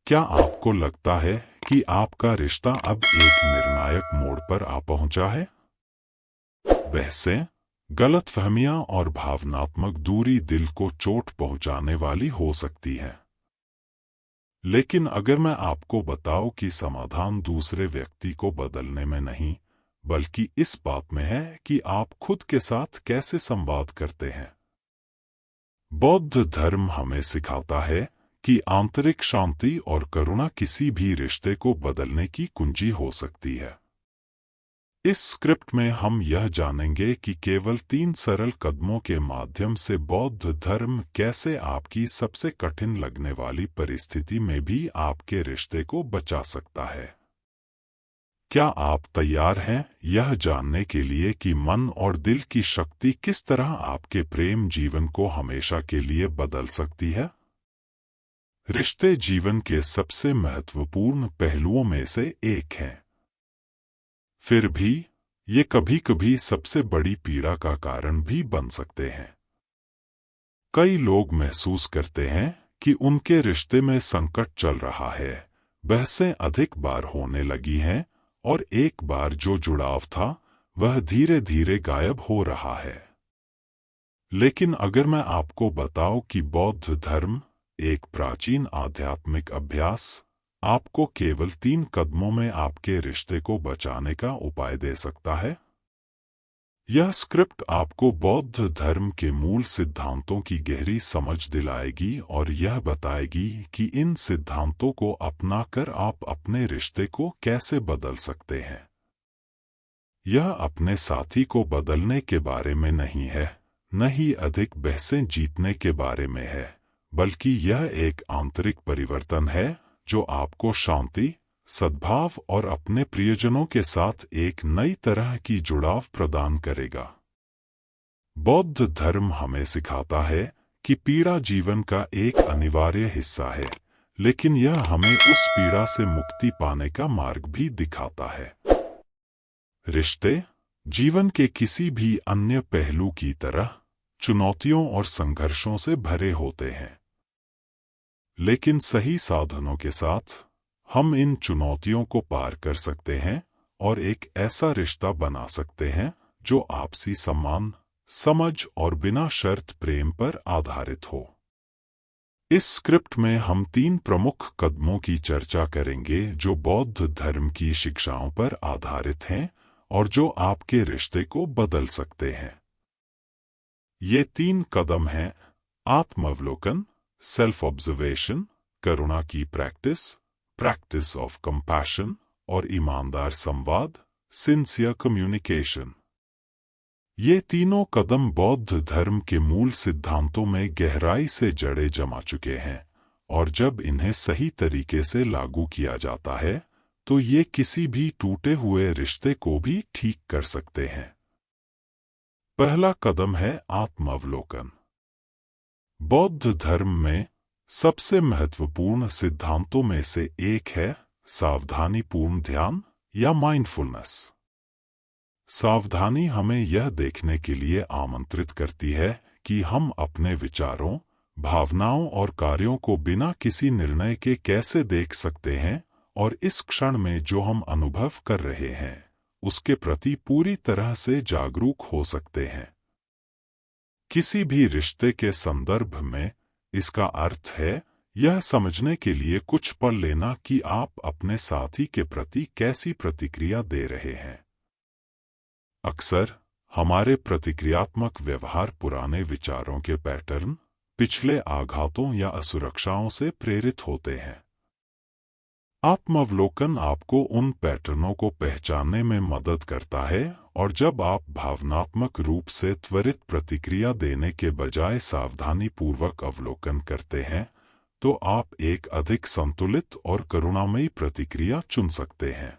क्या आपको लगता है कि आपका रिश्ता अब एक निर्णायक मोड़ पर आ पहुंचा है? बहसें, गलतफहमियां और भावनात्मक दूरी दिल को चोट पहुंचाने वाली हो सकती है। लेकिन अगर मैं आपको बताऊं कि समाधान दूसरे व्यक्ति को बदलने में नहीं, बल्कि इस बात में है कि आप खुद के साथ कैसे संवाद करते हैं। बौद्ध धर्म हमें सिखाता है कि आंतरिक शांति और करुणा किसी भी रिश्ते को बदलने की कुंजी हो सकती है। इस स्क्रिप्ट में हम यह जानेंगे कि केवल 3 सरल कदमों के माध्यम से बौद्ध धर्म कैसे आपकी सबसे कठिन लगने वाली परिस्थिति में भी आपके रिश्ते को बचा सकता है। क्या आप तैयार हैं यह जानने के लिए कि मन और दिल की शक्ति किस तरह आपके प्रेम जीवन को हमेशा के लिए बदल सकती है? रिश्ते जीवन के सबसे महत्वपूर्ण पहलुओं में से एक हैं। फिर भी ये कभी-कभी सबसे बड़ी पीड़ा का कारण भी बन सकते हैं। कई लोग महसूस करते हैं कि उनके रिश्ते में संकट चल रहा है, बहसें अधिक बार होने लगी हैं और एक बार जो जुड़ाव था वह धीरे धीरे गायब हो रहा है। लेकिन अगर मैं आपको बताऊं कि बौद्ध धर्म एक प्राचीन आध्यात्मिक अभ्यास आपको केवल 3 कदमों में आपके रिश्ते को बचाने का उपाय दे सकता है। यह स्क्रिप्ट आपको बौद्ध धर्म के मूल सिद्धांतों की गहरी समझ दिलाएगी और यह बताएगी कि इन सिद्धांतों को अपनाकर आप अपने रिश्ते को कैसे बदल सकते हैं। यह अपने साथी को बदलने के बारे में नहीं है, न ही अधिक बहसें जीतने के बारे में है, बल्कि यह एक आंतरिक परिवर्तन है जो आपको शांति, सद्भाव और अपने प्रियजनों के साथ एक नई तरह की जुड़ाव प्रदान करेगा। बौद्ध धर्म हमें सिखाता है कि पीड़ा जीवन का एक अनिवार्य हिस्सा है, लेकिन यह हमें उस पीड़ा से मुक्ति पाने का मार्ग भी दिखाता है। रिश्ते जीवन के किसी भी अन्य पहलू की तरह चुनौतियों और संघर्षों से भरे होते हैं, लेकिन सही साधनों के साथ हम इन चुनौतियों को पार कर सकते हैं और एक ऐसा रिश्ता बना सकते हैं जो आपसी सम्मान, समझ और बिना शर्त प्रेम पर आधारित हो। इस स्क्रिप्ट में हम 3 प्रमुख कदमों की चर्चा करेंगे जो बौद्ध धर्म की शिक्षाओं पर आधारित हैं और जो आपके रिश्ते को बदल सकते हैं। ये 3 कदम हैं: आत्मावलोकन, सेल्फ ऑब्जर्वेशन, करुणा की प्रैक्टिस, प्रैक्टिस ऑफ कंपैशन और ईमानदार संवाद, सिंसियर कम्युनिकेशन। ये तीनों कदम बौद्ध धर्म के मूल सिद्धांतों में गहराई से जड़े जमा चुके हैं और जब इन्हें सही तरीके से लागू किया जाता है तो ये किसी भी टूटे हुए रिश्ते को भी ठीक कर सकते हैं। पहला कदम है आत्मावलोकन। बौद्ध धर्म में सबसे महत्वपूर्ण सिद्धांतों में से एक है सावधानीपूर्ण ध्यान या माइंडफुलनेस। सावधानी हमें यह देखने के लिए आमंत्रित करती है कि हम अपने विचारों, भावनाओं और कार्यों को बिना किसी निर्णय के कैसे देख सकते हैं और इस क्षण में जो हम अनुभव कर रहे हैं उसके प्रति पूरी तरह से जागरूक हो सकते हैं। किसी भी रिश्ते के संदर्भ में इसका अर्थ है यह समझने के लिए कुछ पल लेना कि आप अपने साथी के प्रति कैसी प्रतिक्रिया दे रहे हैं। अक्सर हमारे प्रतिक्रियात्मक व्यवहार पुराने विचारों के पैटर्न, पिछले आघातों या असुरक्षाओं से प्रेरित होते हैं। आत्मावलोकन आपको उन पैटर्नों को पहचानने में मदद करता है और जब आप भावनात्मक रूप से त्वरित प्रतिक्रिया देने के बजाय सावधानीपूर्वक अवलोकन करते हैं तो आप एक अधिक संतुलित और करुणामयी प्रतिक्रिया चुन सकते हैं।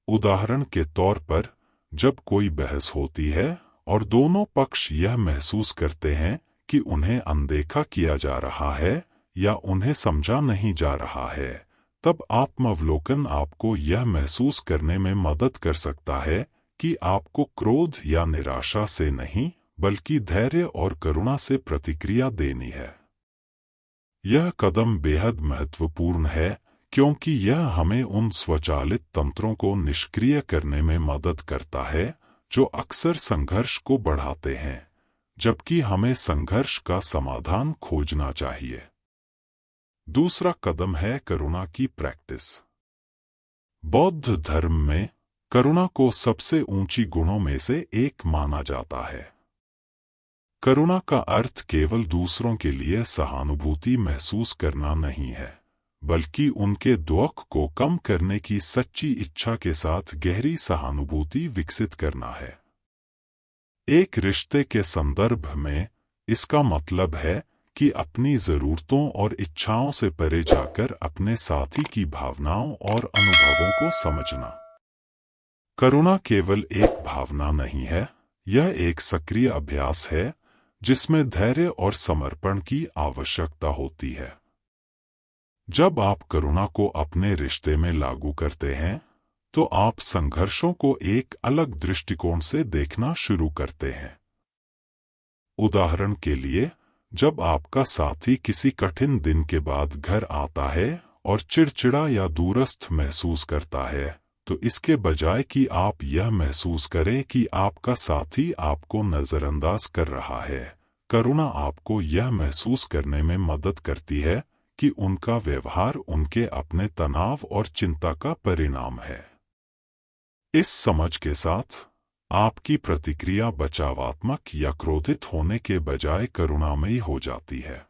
उदाहरण के तौर पर, जब कोई बहस होती है और दोनों पक्ष यह महसूस करते हैं कि उन्हें अनदेखा किया जा रहा है या उन्हें समझा नहीं जा रहा है, तब आत्मावलोकन आपको यह महसूस करने में मदद कर सकता है कि आपको क्रोध या निराशा से नहीं बल्कि धैर्य और करुणा से प्रतिक्रिया देनी है। यह कदम बेहद महत्वपूर्ण है क्योंकि यह हमें उन स्वचालित तंत्रों को निष्क्रिय करने में मदद करता है जो अक्सर संघर्ष को बढ़ाते हैं, जबकि हमें संघर्ष का समाधान खोजना चाहिए। दूसरा कदम है करुणा की प्रैक्टिस। बौद्ध धर्म में करुणा को सबसे ऊंची गुणों में से एक माना जाता है। करुणा का अर्थ केवल दूसरों के लिए सहानुभूति महसूस करना नहीं है, बल्कि उनके दुख को कम करने की सच्ची इच्छा के साथ गहरी सहानुभूति विकसित करना है। एक रिश्ते के संदर्भ में इसका मतलब है कि अपनी जरूरतों और इच्छाओं से परे जाकर अपने साथी की भावनाओं और अनुभवों को समझना। करुणा केवल एक भावना नहीं है, यह एक सक्रिय अभ्यास है जिसमें धैर्य और समर्पण की आवश्यकता होती है। जब आप करुणा को अपने रिश्ते में लागू करते हैं, तो आप संघर्षों को एक अलग दृष्टिकोण से देखना शुरू करते हैं। उदाहरण के लिए, जब आपका साथी किसी कठिन दिन के बाद घर आता है और चिड़चिड़ा या दूरस्थ महसूस करता है, तो इसके बजाय कि आप यह महसूस करें कि आपका साथी आपको नजरअंदाज कर रहा है, करुणा आपको यह महसूस करने में मदद करती है कि उनका व्यवहार उनके अपने तनाव और चिंता का परिणाम है। इस समझ के साथ आपकी प्रतिक्रिया बचावात्मक या क्रोधित होने के बजाय करुणामयी हो जाती है।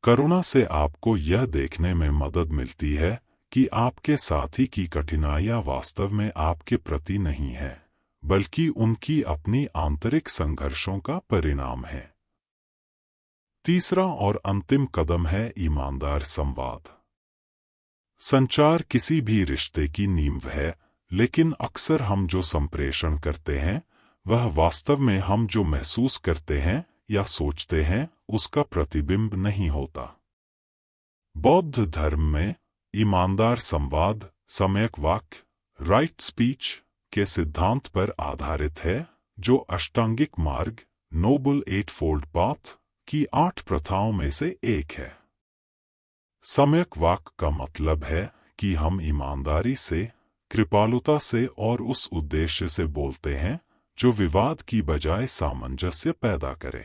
करुणा से आपको यह देखने में मदद मिलती है कि आपके साथी की कठिनाइयां वास्तव में आपके प्रति नहीं है, बल्कि उनकी अपनी आंतरिक संघर्षों का परिणाम है। तीसरा और अंतिम कदम है ईमानदार संवाद। संचार किसी भी रिश्ते की नींव है, लेकिन अक्सर हम जो संप्रेषण करते हैं, वह वास्तव में हम जो महसूस करते हैं या सोचते हैं उसका प्रतिबिंब नहीं होता। बौद्ध धर्म में ईमानदार संवाद, सम्यक वाक्य, राइट स्पीच के सिद्धांत पर आधारित है, जो अष्टांगिक मार्ग, नोबल एटफोल्ड पाथ की 8 प्रथाओं में से एक है। सम्यक वाक्य का मतलब है कि हम ईमानदारी से, कृपालुता से और उस उद्देश्य से बोलते हैं जो विवाद की बजाय सामंजस्य पैदा करे।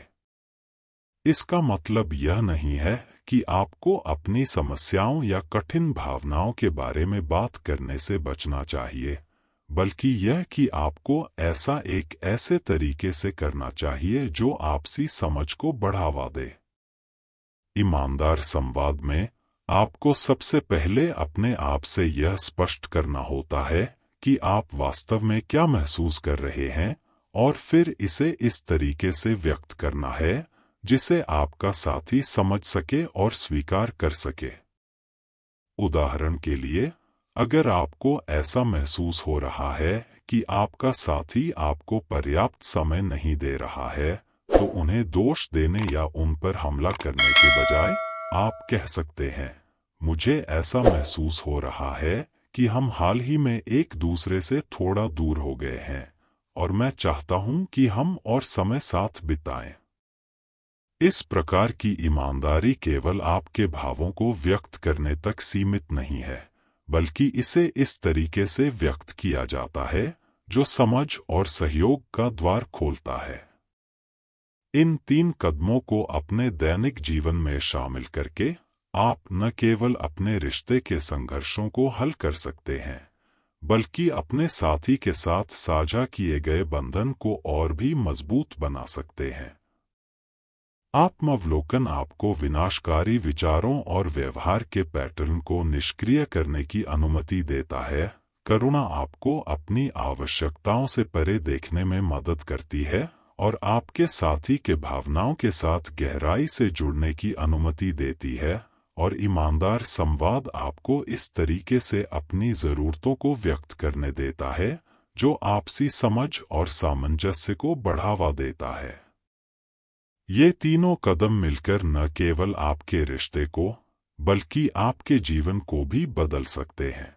इसका मतलब यह नहीं है कि आपको अपनी समस्याओं या कठिन भावनाओं के बारे में बात करने से बचना चाहिए, बल्कि यह कि आपको ऐसा एक ऐसे तरीके से करना चाहिए जो आपसी समझ को बढ़ावा दे। ईमानदार संवाद में आपको सबसे पहले अपने आप से यह स्पष्ट करना होता है कि आप वास्तव में क्या महसूस कर रहे हैं, और फिर इसे इस तरीके से व्यक्त करना है जिसे आपका साथी समझ सके और स्वीकार कर सके। उदाहरण के लिए, अगर आपको ऐसा महसूस हो रहा है कि आपका साथी आपको पर्याप्त समय नहीं दे रहा है, तो उन्हें दोष देने या उन पर हमला करने के बजाय आप कह सकते हैं, मुझे ऐसा महसूस हो रहा है कि हम हाल ही में एक दूसरे से थोड़ा दूर हो गए हैं, और मैं चाहता हूं कि हम और समय साथ बिताएं। इस प्रकार की ईमानदारी केवल आपके भावों को व्यक्त करने तक सीमित नहीं है, बल्कि इसे इस तरीके से व्यक्त किया जाता है जो समझ और सहयोग का द्वार खोलता है। इन 3 कदमों को अपने दैनिक जीवन में शामिल करके आप न केवल अपने रिश्ते के संघर्षों को हल कर सकते हैं, बल्कि अपने साथी के साथ साझा किए गए बंधन को और भी मजबूत बना सकते हैं। आत्मावलोकन आपको विनाशकारी विचारों और व्यवहार के पैटर्न को निष्क्रिय करने की अनुमति देता है। करुणा आपको अपनी आवश्यकताओं से परे देखने में मदद करती है और आपके साथी के भावनाओं के साथ गहराई से जुड़ने की अनुमति देती है, और ईमानदार संवाद आपको इस तरीके से अपनी ज़रूरतों को व्यक्त करने देता है जो आपसी समझ और सामंजस्य को बढ़ावा देता है। ये तीनों कदम मिलकर न केवल आपके रिश्ते को, बल्कि आपके जीवन को भी बदल सकते हैं।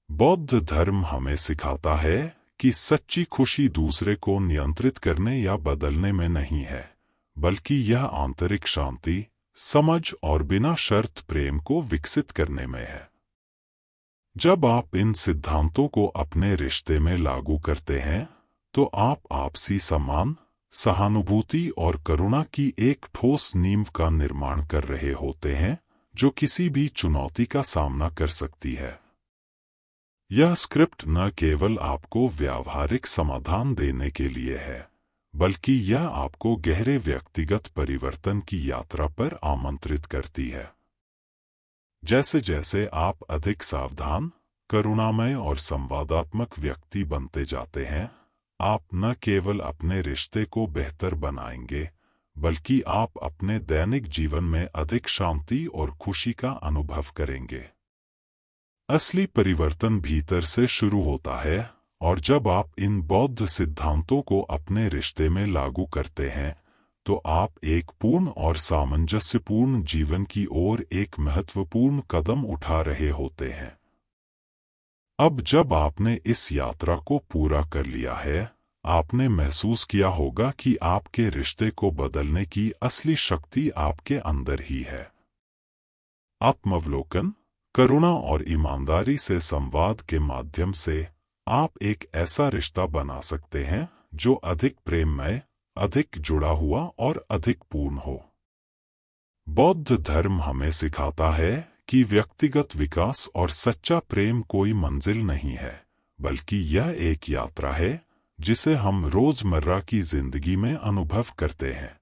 बौद्ध धर्म हमें सिखाता है कि सच्ची खुशी दूसरे को नियंत्रित करने या बदलने में नहीं है, बल्कि यह आंतरिक शांति, समझ और बिना शर्त प्रेम को विकसित करने में है। जब आप इन सिद्धांतों को अपने रिश्ते में लागू करते हैं तो आप आपसी सम्मान, सहानुभूति और करुणा की एक ठोस नींव का निर्माण कर रहे होते हैं जो किसी भी चुनौती का सामना कर सकती है। यह स्क्रिप्ट न केवल आपको व्यावहारिक समाधान देने के लिए है, बल्कि यह आपको गहरे व्यक्तिगत परिवर्तन की यात्रा पर आमंत्रित करती है। जैसे जैसे आप अधिक सावधान, करुणामय और संवादात्मक व्यक्ति बनते जाते हैं, आप न केवल अपने रिश्ते को बेहतर बनाएंगे, बल्कि आप अपने दैनिक जीवन में अधिक शांति और खुशी का अनुभव करेंगे। असली परिवर्तन भीतर से शुरू होता है, और जब आप इन बौद्ध सिद्धांतों को अपने रिश्ते में लागू करते हैं, तो आप एक पूर्ण और सामंजस्यपूर्ण जीवन की ओर एक महत्वपूर्ण कदम उठा रहे होते हैं। अब जब आपने इस यात्रा को पूरा कर लिया है, आपने महसूस किया होगा कि आपके रिश्ते को बदलने की असली शक्ति आपके अंदर ही है। आत्मावलोकन, करुणा और ईमानदारी से संवाद के माध्यम से आप एक ऐसा रिश्ता बना सकते हैं जो अधिक प्रेममय, अधिक जुड़ा हुआ और अधिक पूर्ण हो। बौद्ध धर्म हमें सिखाता है कि व्यक्तिगत विकास और सच्चा प्रेम कोई मंजिल नहीं है, बल्कि यह एक यात्रा है जिसे हम रोजमर्रा की जिंदगी में अनुभव करते हैं।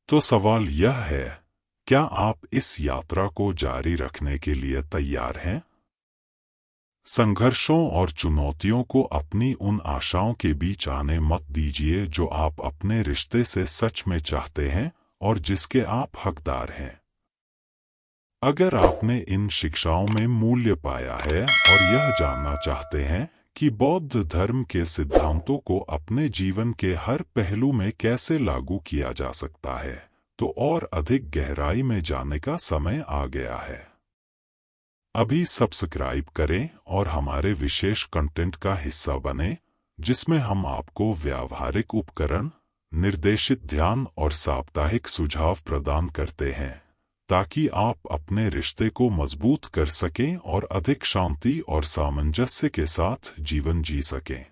तो सवाल यह है, क्या आप इस यात्रा को जारी रखने के लिए तैयार हैं? संघर्षों और चुनौतियों को अपनी उन आशाओं के बीच आने मत दीजिए जो आप अपने रिश्ते से सच में चाहते हैं और जिसके आप हकदार हैं। अगर आपने इन शिक्षाओं में मूल्य पाया है और यह जानना चाहते हैं कि बौद्ध धर्म के सिद्धांतों को अपने जीवन के हर पहलू में कैसे लागू किया जा सकता है, तो और अधिक गहराई में जाने का समय आ गया है। अभी सब्सक्राइब करें और हमारे विशेष कंटेंट का हिस्सा बने, जिसमें हम आपको व्यावहारिक उपकरण, निर्देशित ध्यान और साप्ताहिक सुझाव प्रदान करते हैं, ताकि आप अपने रिश्ते को मजबूत कर सकें और अधिक शांति और सामंजस्य के साथ जीवन जी सकें।